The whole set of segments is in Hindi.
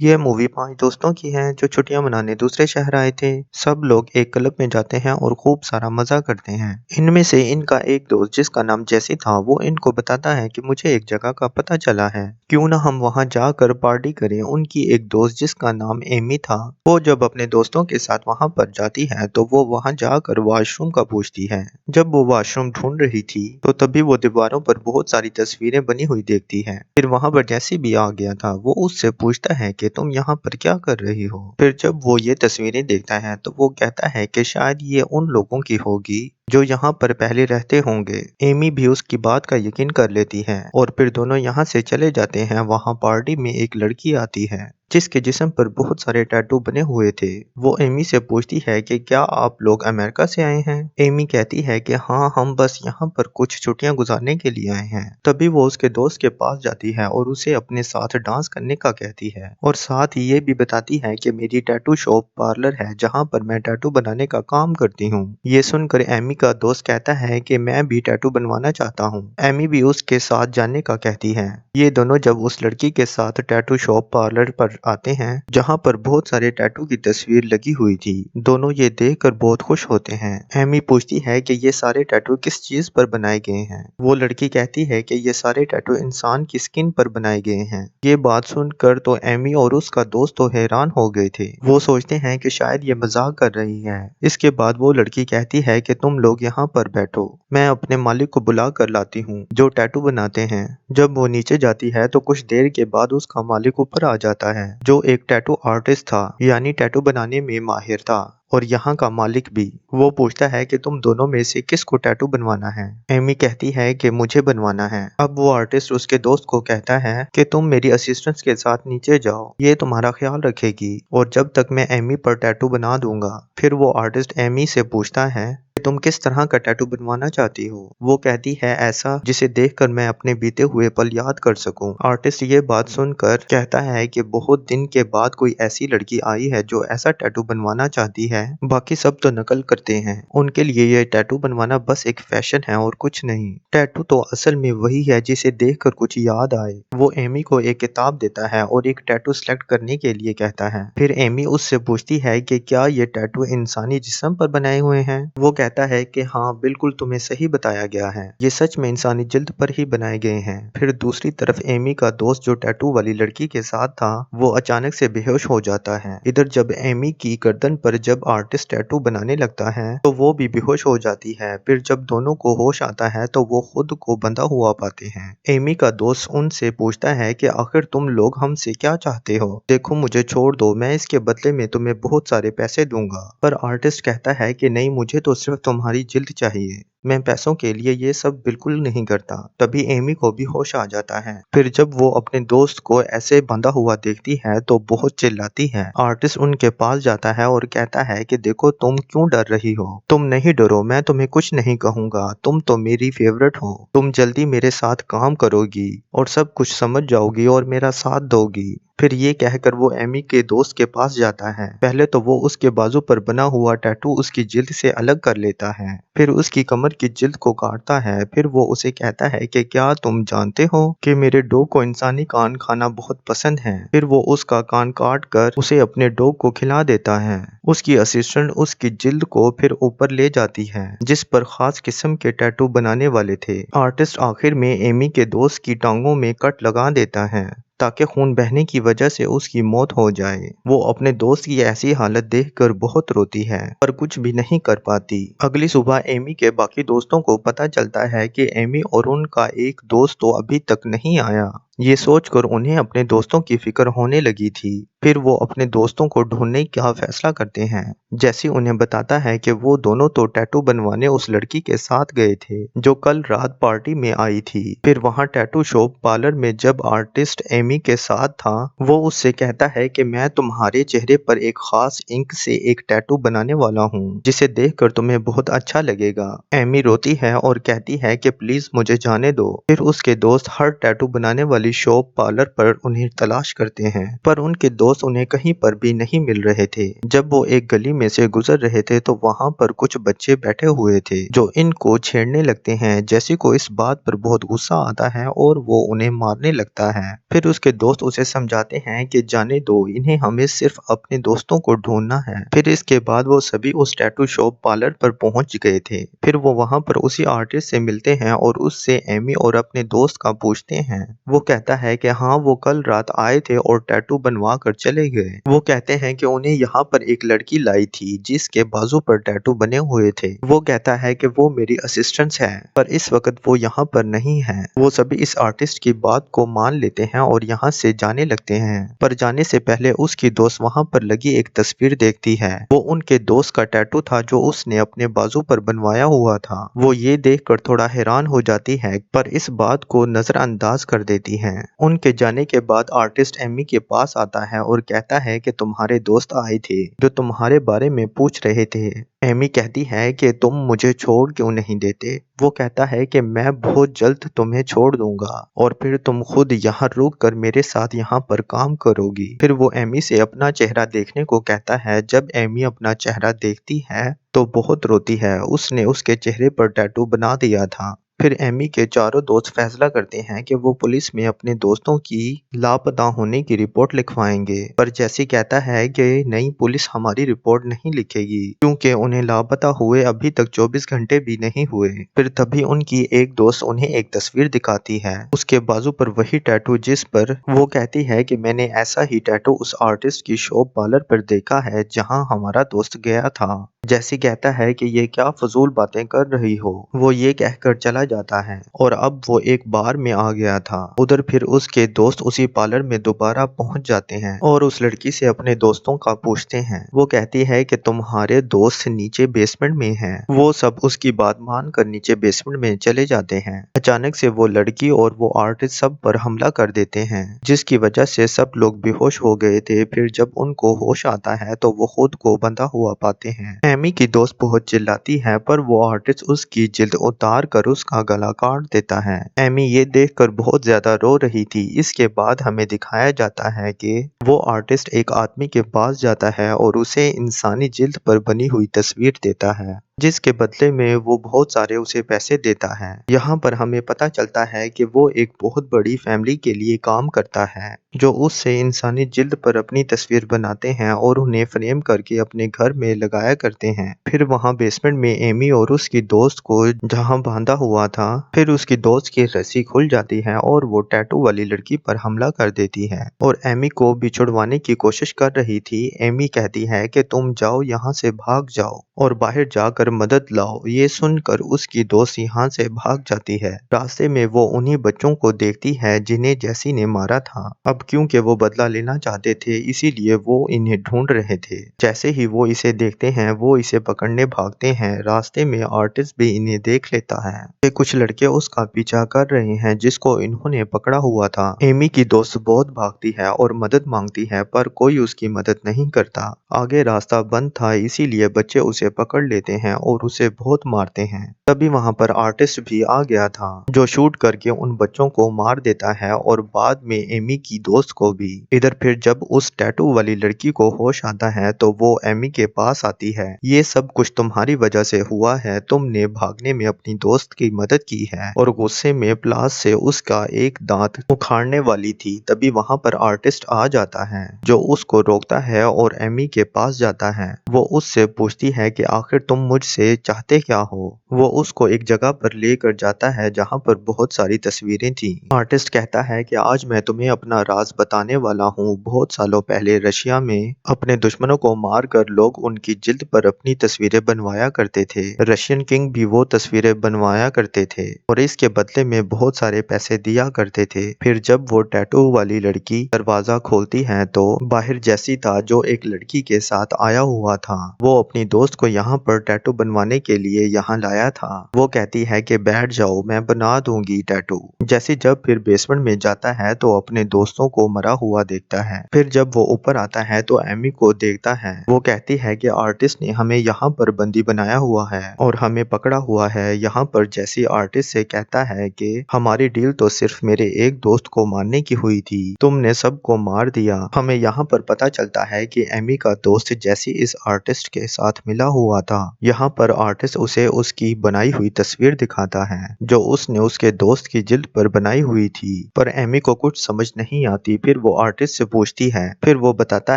यह मूवी 5 दोस्तों की है जो छुट्टियां मनाने दूसरे शहर आए थे। सब लोग एक क्लब में जाते हैं और खूब सारा मजा करते हैं। इनमें से इनका एक दोस्त जिसका नाम जैसी था वो इनको बताता है कि मुझे एक जगह का पता चला है, क्यों ना हम वहां जाकर पार्टी करें। उनकी एक दोस्त जिसका नाम एमी था वो जब अपने दोस्तों के साथ वहां पर जाती है तो वो वहां जाकर वॉशरूम का पूछती है। जब वो वॉशरूम ढूंढ रही थी तो तभी वो दीवारों पर बहुत सारी तस्वीरें बनी हुई देखती है। फिर वहां पर जैसी भी आ गया था वो उससे पूछता है कि तुम यहाँ पर क्या कर रही हो। फिर जब वो ये तस्वीरें देखता है तो वो कहता है कि शायद ये उन लोगों की होगी जो यहाँ पर पहले रहते होंगे। एमी भी उसकी बात का यकीन कर लेती है और फिर दोनों यहाँ से चले जाते हैं। वहाँ पार्टी में एक लड़की आती है जिसके जिस्म पर बहुत सारे टैटू बने हुए थे। वो एमी से पूछती है कि क्या आप लोग अमेरिका से आए हैं। एमी कहती है कि हाँ, हम बस यहाँ पर कुछ छुट्टियां गुजारने के लिए आए हैं। तभी वो उसके दोस्त के पास जाती है और उसे अपने साथ डांस करने का कहती है और साथ ही ये भी बताती है कि मेरी टैटू शॉप पार्लर है जहाँ पर मैं टैटू बनाने का काम करती हूँ। ये सुनकर एमी का दोस्त कहता है कि मैं भी टैटू बनवाना चाहता हूँ। एमी भी उसके साथ जाने का कहती है। ये दोनों जब उस लड़की के साथ टैटू शॉप पार्लर पर आते हैं जहाँ पर बहुत सारे टैटू की तस्वीर लगी हुई थी। दोनों ये देखकर बहुत खुश होते हैं। एमी पूछती है कि ये सारे टैटू किस चीज पर बनाए गए हैं। वो लड़की कहती है कि ये सारे टैटू इंसान की स्किन पर बनाए गए हैं। ये बात सुनकर तो एमी और उसका दोस्त तो हैरान हो गए थे। वो सोचते हैं कि शायद ये मजाक कर रही है। इसके बाद वो लड़की कहती है कि तुम लोग यहाँ पर बैठो, मैं अपने मालिक को बुला कर लाती हूँ जो टैटू बनाते हैं। जब वो नीचे जाती है तो कुछ देर के बाद उसका मालिक ऊपर आ जाता है जो एक टैटू आर्टिस्ट था, यानी टैटू बनाने में माहिर था और यहाँ का मालिक भी। वो पूछता है कि तुम दोनों में से किसको टैटू बनवाना है। एमी कहती है कि मुझे बनवाना है। अब वो आर्टिस्ट उसके दोस्त को कहता है कि तुम मेरी असिस्टेंट्स के साथ नीचे जाओ, ये तुम्हारा ख्याल रखेगी और जब तक मैं एमी पर टैटू बना दूंगा। फिर वो आर्टिस्ट एमी से पूछता है कि तुम किस तरह का टैटू बनवाना चाहती हो। वो कहती है ऐसा जिसे देखकर मैं अपने बीते हुए पल याद कर सकूं। आर्टिस्ट ये बात सुनकर कहता है कि बहुत दिन के बाद कोई ऐसी लड़की आई है जो ऐसा टैटू बनवाना चाहती है, बाकी सब तो नकल करते हैं। उनके लिए ये टैटू बनवाना बस एक फैशन है और कुछ नहीं। टैटू तो असल में वही है जिसे देखकर कुछ याद आए। वो एमी को एक किताब देता है और एक टैटू सिलेक्ट करने के लिए कहता है। फिर एमी उससे पूछती है कि क्या ये टैटू इंसानी जिस्म पर बनाए हुए हैं। वो कहता है कि हाँ, बिल्कुल तुम्हें सही बताया गया है, ये सच में इंसानी जिल्द पर ही बनाए गए हैं। फिर दूसरी तरफ एमी का दोस्त जो टैटू वाली लड़की के साथ था वो अचानक से बेहोश हो जाता है। इधर जब एमी की गर्दन पर जब आर्टिस्ट टैटू बनाने लगता है तो वो भी बेहोश हो जाती है। फिर जब दोनों को होश आता है तो वो खुद को बंधा हुआ पाते हैं। एमी का दोस्त उनसे पूछता है कि आखिर तुम लोग हमसे क्या चाहते हो। देखो, मुझे छोड़ दो, मैं इसके बदले में तुम्हें बहुत सारे पैसे दूंगा। पर आर्टिस्ट कहता है कि नहीं, मुझे तो सिर्फ तुम्हारी जिल्द चाहिए, मैं पैसों के लिए ये सब बिल्कुल नहीं करता। तभी एमी को भी होश आ जाता है। फिर जब वो अपने दोस्त को ऐसे बंधा हुआ देखती है तो बहुत चिल्लाती है। आर्टिस्ट उनके पास जाता है और कहता है कि देखो, तुम क्यों डर रही हो। तुम नहीं डरो, मैं तुम्हें कुछ नहीं कहूंगा, तुम तो मेरी फेवरेट हो। तुम जल्दी मेरे साथ काम करोगी और सब कुछ समझ जाओगी और मेरा साथ दोगी। फिर ये कहकर वो एमी के दोस्त के पास जाता है। पहले तो वो उसके बाजू पर बना हुआ टैटू उसकी जिल्द से अलग कर लेता है। फिर उसकी कमर की जिल्द को काटता है। फिर वो उसे कहता है कि क्या तुम जानते हो कि मेरे डॉग को इंसानी कान खाना बहुत पसंद है। फिर वो उसका कान काट कर उसे अपने डॉग को खिला देता है। उसकी असिस्टेंट उसकी जिल्द को फिर ऊपर ले जाती है जिस पर खास किस्म के टैटू बनाने वाले थे। आर्टिस्ट आखिर में एमी के दोस्त की टांगों में कट लगा देता है ताकि खून बहने की वजह से उसकी मौत हो जाए। वो अपने दोस्त की ऐसी हालत देखकर बहुत रोती है पर कुछ भी नहीं कर पाती। अगली सुबह एमी के बाकी दोस्तों को पता चलता है कि एमी और उनका एक दोस्त तो अभी तक नहीं आया। ये सोचकर उन्हें अपने दोस्तों की फिक्र होने लगी थी। फिर वो अपने दोस्तों को ढूंढने का फैसला करते हैं। जैसी उन्हें बताता है कि वो दोनों तो टैटू बनवाने उस लड़की के साथ गए थे जो कल रात पार्टी में आई थी। फिर वहाँ टैटू शॉप पार्लर में जब आर्टिस्ट एमी के साथ था वो उससे कहता है कि मैं तुम्हारे चेहरे पर एक खास इंक से एक टैटू बनाने वाला हूँ जिसे देखकर तुम्हें बहुत अच्छा लगेगा। एमी रोती है और कहती है कि प्लीज मुझे जाने दो। फिर उसके दोस्त हर टैटू बनाने वाले वाली शॉप पार्लर पर उन्हें तलाश करते हैं, पर उनके दोस्त उन्हें कहीं पर भी नहीं मिल रहे थे। जब वो एक गली में से गुजर रहे थे तो वहाँ पर कुछ बच्चे बैठे हुए थे जो इनको छेड़ने लगते हैं। जैसी को इस बात पर बहुत गुस्सा आता है और वो उन्हें मारने लगता है। फिर उसके दोस्त उसे समझाते हैं कि जाने दो, इन्हें हमें सिर्फ अपने दोस्तों को ढूंढना है। फिर इसके बाद वो सभी उस टैटू शॉप पार्लर पर पहुंच गए थे। फिर वो वहां पर उसी आर्टिस्ट से मिलते हैं और उससे एमी और अपने दोस्त का पूछते हैं। वो कहता है कि हाँ, वो कल रात आए थे और टैटू बनवा कर चले गए। वो कहते हैं कि उन्हें यहाँ पर एक लड़की लाई थी जिसके बाजू पर टैटू बने हुए थे। वो कहता है कि वो मेरी असिस्टेंट है, पर इस वक्त वो यहाँ पर नहीं है। वो सभी इस आर्टिस्ट की बात को मान लेते हैं और यहाँ से जाने लगते हैं। पर जाने से पहले उसकी दोस्त वहाँ पर लगी एक तस्वीर देखती है। वो उनके दोस्त का टैटू था जो उसने अपने बाजू पर बनवाया हुआ था। वो ये देखकर थोड़ा हैरान हो जाती है, पर इस बात को नजरअंदाज कर देती है। उनके जाने के बाद आर्टिस्ट एमी के पास आता है और कहता है कि तुम्हारे दोस्त आए थे जो तुम्हारे बारे में पूछ रहे थे। एमी कहती है कि तुम मुझे छोड़ क्यों नहीं देते। वो कहता है कि मैं बहुत जल्द तुम्हें छोड़ दूंगा और फिर तुम खुद यहाँ रुक कर मेरे साथ यहाँ पर काम करोगी। फिर वो एमी से अपना चेहरा देखने को कहता है। जब एमी अपना चेहरा देखती है तो बहुत रोती है। उसने उसके चेहरे पर टैटू बना दिया था। फिर एमी के चारों दोस्त फैसला करते हैं कि वो पुलिस में अपने दोस्तों की लापता होने की रिपोर्ट लिखवाएंगे, पर जैसी कहता है कि नहीं, पुलिस हमारी रिपोर्ट नहीं लिखेगी क्योंकि उन्हें लापता हुए अभी तक 24 घंटे भी नहीं हुए। फिर तभी उनकी एक दोस्त उन्हें एक तस्वीर दिखाती है, उसके बाजू पर वही टैटू जिस पर वो कहती है कि मैंने ऐसा ही टैटू उस आर्टिस्ट की शॉप पार्लर पर देखा है जहाँ हमारा दोस्त गया था। जैसी कहता है कि ये क्या फजूल बातें कर रही हो। वो ये कहकर चला जाता है और अब वो एक बार में आ गया था। उधर फिर उसके दोस्त उसी पार्लर में दोबारा पहुंच जाते हैं और उस लड़की से अपने दोस्तों का पूछते हैं। वो कहती है कि तुम्हारे दोस्त नीचे बेसमेंट में हैं। वो सब उसकी बात मानकर नीचे बेसमेंट में चले जाते हैं। अचानक से वो लड़की और वो आर्टिस्ट सब पर हमला कर देते हैं, जिसकी वजह से सब लोग बेहोश हो गए थे। फिर जब उनको होश आता है तो वो खुद को बंधा हुआ पाते हैं। एमी की दोस्त बहुत चिल्लाती है, पर वो आर्टिस्ट उसकी जिल्द उतार कर उसका गला काट देता है। एमी ये देखकर बहुत ज्यादा रो रही थी। इसके बाद हमें दिखाया जाता है कि वो आर्टिस्ट एक आदमी के पास जाता है और उसे इंसानी जिल्द पर बनी हुई तस्वीर देता है, जिसके बदले में वो बहुत सारे उसे पैसे देता है। यहाँ पर हमें पता चलता है कि वो एक बहुत बड़ी फैमिली के लिए काम करता है जो उससे इंसानी जिल्द पर अपनी तस्वीर बनाते हैं और उन्हें फ्रेम करके अपने घर में लगाया करते हैं। फिर वहाँ बेसमेंट में एमी और उसकी दोस्त को जहाँ बांधा हुआ था, फिर उसकी दोस्त की रस्सी खुल जाती है और वो टैटू वाली लड़की पर हमला कर देती है और एमी को भी छुड़वाने की कोशिश कर रही थी। एमी कहती है कि तुम जाओ, यहाँ से भाग जाओ और बाहर जाकर मदद लाओ। ये सुनकर उसकी दोस्त यहाँ से भाग जाती है। रास्ते में वो उन्हीं बच्चों को देखती है जिन्हें जैसी ने मारा था। अब क्योंकि वो बदला लेना चाहते थे इसीलिए वो इन्हें ढूंढ रहे थे। जैसे ही वो इसे देखते हैं वो इसे पकड़ने भागते हैं। रास्ते में आर्टिस्ट भी इन्हें देख लेता है कि कुछ लड़के उसका पीछा कर रहे हैं जिसको इन्होंने पकड़ा हुआ था। एमी की दोस्त बहुत भागती है और मदद मांगती है, पर कोई उसकी मदद नहीं करता। आगे रास्ता बंद था इसीलिए बच्चे उसे पकड़ लेते हैं और उसे बहुत मारते हैं। तभी वहां पर आर्टिस्ट भी आ गया था जो शूट करके उन बच्चों को मार देता है और बाद में एमी की दोस्त को भी। इधर फिर जब उस टैटू वाली लड़की को होश आता है तो वो एमी के पास आती है। ये सब कुछ तुम्हारी वजह से हुआ है, तुमने भागने में अपनी दोस्त की मदद की है, और गुस्से में प्लास से उसका एक दांत उखाड़ने वाली थी। तभी वहां पर आर्टिस्ट आ जाता है जो उसको रोकता है और एमी के पास जाता है। वो उससे पूछती है कि आखिर तुम मुझसे चाहते क्या हो। वो उसको एक जगह पर लेकर जाता है जहाँ पर बहुत सारी तस्वीरें थी। आर्टिस्ट कहता है कि आज मैं तुम्हें अपना राज बताने वाला हूँ। बहुत सालों पहले रशिया में अपने दुश्मनों को मारकर लोग उनकी जिल्द पर अपनी तस्वीरें बनवाया करते थे। रशियन किंग भी वो तस्वीरें बनवाया करते थे और इसके बदले में बहुत सारे पैसे दिया करते थे। फिर जब वो टैटू वाली लड़की दरवाजा खोलती है तो बाहर जैसी था जो एक लड़की के साथ आया हुआ था। वो अपनी दोस्त को यहाँ पर टैटू टैटू बनवाने के लिए यहाँ लाया था। वो कहती है कि बैठ जाओ, मैं बना दूंगी टैटू। जैसी जब फिर बेसमेंट में जाता है तो अपने दोस्तों को मरा हुआ देखता है। फिर जब वो ऊपर आता है तो एमी को देखता है। वो कहती है कि आर्टिस्ट ने हमें यहाँ पर बंदी बनाया हुआ है और हमें पकड़ा हुआ है। यहाँ पर जैसी आर्टिस्ट से कहता है कि हमारी डील तो सिर्फ मेरे एक दोस्त को मारने की हुई थी, तुमने सबको मार दिया। हमें यहाँ पर पता चलता है कि एमी का दोस्त जैसी इस आर्टिस्ट के साथ मिला हुआ था। यहाँ पर आर्टिस्ट उसे उसकी बनाई हुई तस्वीर दिखाता है जो उसने उसके दोस्त की जिल्द पर बनाई हुई थी। पर एमी को कुछ समझ नहीं आती। फिर वो आर्टिस्ट से पूछती है। फिर वो बताता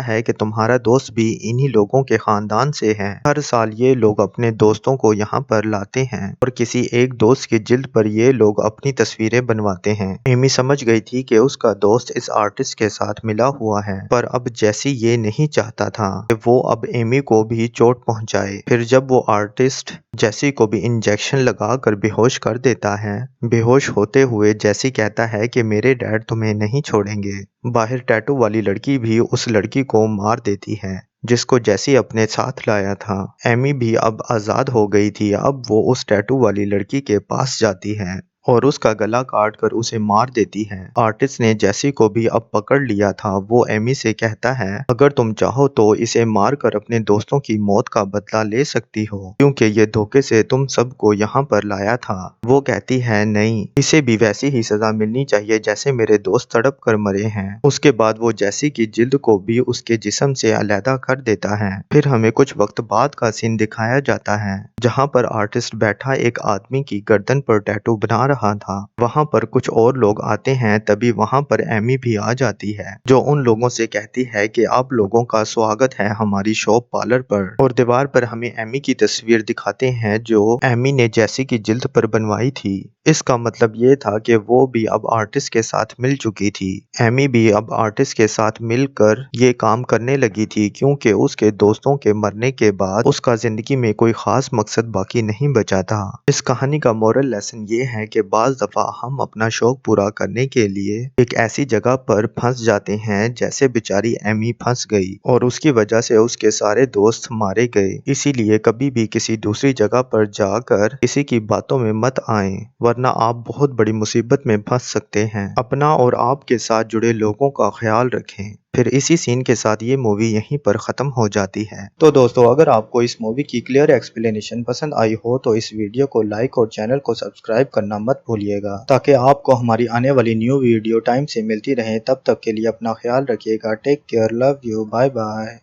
है कि तुम्हारा दोस्त भी इन्हीं लोगों के खानदान से है। हर साल ये लोग अपने दोस्तों को यहाँ पर लाते हैं और किसी एक दोस्त की जिल्द पर ये लोग अपनी तस्वीरें बनवाते हैं। एमी समझ गई थी कि उसका दोस्त इस आर्टिस्ट के साथ मिला हुआ है, पर अब जैसी ये नहीं चाहता था कि वो अब एमी को भी चोट पहुंचाए। फिर जब वो आर्टिस्ट जैसी को भी इंजेक्शन लगाकर बेहोश कर देता है, बेहोश होते हुए जैसी कहता है कि मेरे डैड तुम्हें नहीं छोड़ेंगे। बाहर टैटू वाली लड़की भी उस लड़की को मार देती है जिसको जैसी अपने साथ लाया था। एमी भी अब आजाद हो गई थी। अब वो उस टैटू वाली लड़की के पास जाती है और उसका गला काट कर उसे मार देती है। आर्टिस्ट ने जैसी को भी अब पकड़ लिया था। वो एमी से कहता है अगर तुम चाहो तो इसे मार कर अपने दोस्तों की मौत का बदला ले सकती हो, क्योंकि ये धोखे से तुम सबको यहाँ पर लाया था। वो कहती है नहीं, इसे भी वैसी ही सजा मिलनी चाहिए जैसे मेरे दोस्त तड़प कर मरे हैं। उसके बाद वो जैसी की जिल्द को भी उसके जिस्म से अलहदा कर देता है। फिर हमें कुछ वक्त बाद का सीन दिखाया जाता है जहाँ पर आर्टिस्ट बैठा एक आदमी की गर्दन पर टैटू बना रहा था। वहाँ पर कुछ और लोग आते हैं। तभी वहाँ पर एमी भी आ जाती है जो उन लोगों से कहती है कि आप लोगों का स्वागत है हमारी शॉप पार्लर पर। और दीवार पर हमें एमी की तस्वीर दिखाते हैं जो एमी ने जैसी की जिल्द पर बनवाई थी। इसका मतलब ये था कि वो भी अब आर्टिस्ट के साथ मिल चुकी थी। एमी भी अब आर्टिस्ट के साथ मिलकर ये काम करने लगी थी, क्योंकि उसके दोस्तों के मरने के बाद उसका जिंदगी में कोई खास मकसद बाकी नहीं बचा था। इस कहानी का मोरल लेसन ये है कि बाज दफा हम अपना शौक पूरा करने के लिए एक ऐसी जगह पर फंस जाते हैं जैसे बेचारी एमी फंस गई और उसकी वजह से उसके सारे दोस्त मारे गए। इसीलिए कभी भी किसी दूसरी जगह पर जाकर किसी की बातों में मत आएं, वरना आप बहुत बड़ी मुसीबत में फंस सकते हैं। अपना और आपके साथ जुड़े लोगों का ख्याल रखें। फिर इसी सीन के साथ ये मूवी यहीं पर ख़त्म हो जाती है। तो दोस्तों, अगर आपको इस मूवी की क्लियर एक्सप्लेनेशन पसंद आई हो तो इस वीडियो को लाइक और चैनल को सब्सक्राइब करना मत भूलिएगा, ताकि आपको हमारी आने वाली न्यू वीडियो टाइम से मिलती रहे। तब तक के लिए अपना ख्याल रखिएगा। Take care, love you, bye bye.